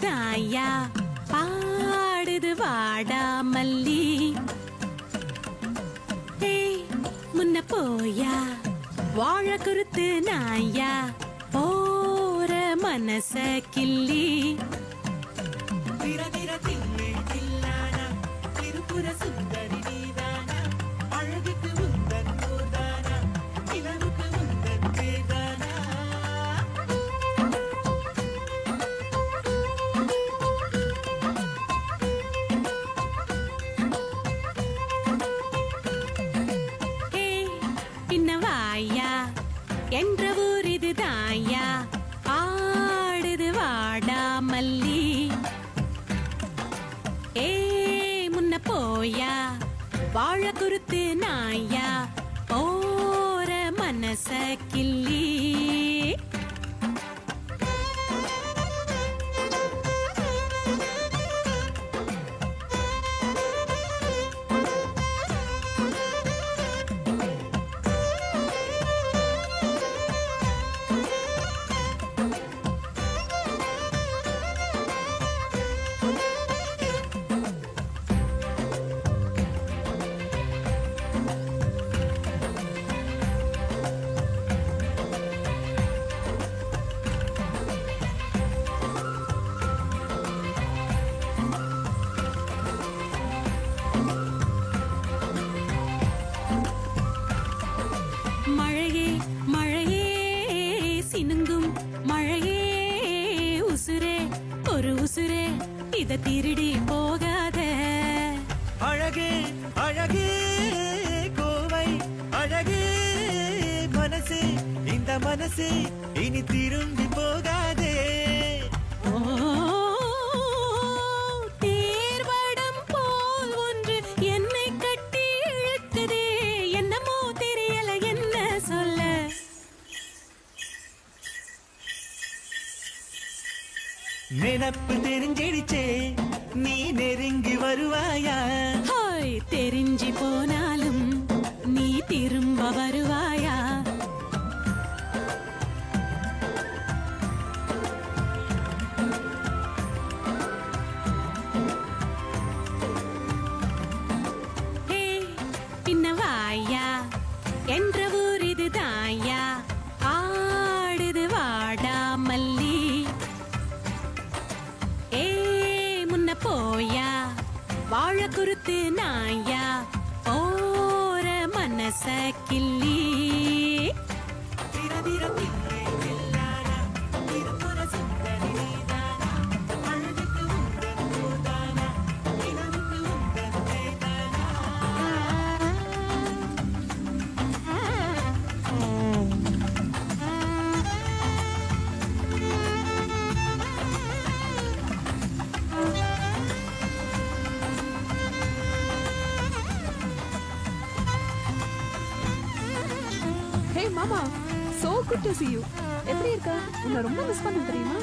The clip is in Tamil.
தாயா பாடுது வாடா மல்லி. முன்ன போயா வாழ குருத்து நாயா போற மனச கிள்ளி. திருப்புர சுந்தரி நீதானா அழகுக்கு உந்தன் போதானா இளவுக்கு உந்தன் பேதானா. பின்னவாயா என்ற ஊர் இது தாயா ஆடுது வாடா மல்லி. முன்ன போயா வாழ குருத்து நாயா போற மனச கிள்ளி. மழையே மழையே சினுங்கும் மழையே உசுரே ஒரு உசுரே இத திருடி போகாத. அழகே அழகே கோவை அழகே மனசே இந்த மனசே இனி திரும்பி போகாதே. தேர்வடம் போல் ஒன்று என்னை கட்டி இழுக்குதே என்னமோ தெரியல என்ன சொல்ல. நினப்பு தெரிஞ்சிடுச்சே நீ நெருங்கி வருவாயா. தெரிஞ்சு போனாலும் நீ திரும்ப வருவாயா. பின்னவாயா என்ற ஊர் இது தாயா ஆடுது வாடா மல்லி. முன்ன போயா வாழ குருத்து நாயா போற மனச கிள்ளி. Hey mama, so good to see you. எப்படி இருக்க? உன்னை ரொம்ப மிஸ் பண்ண தெரியுமா?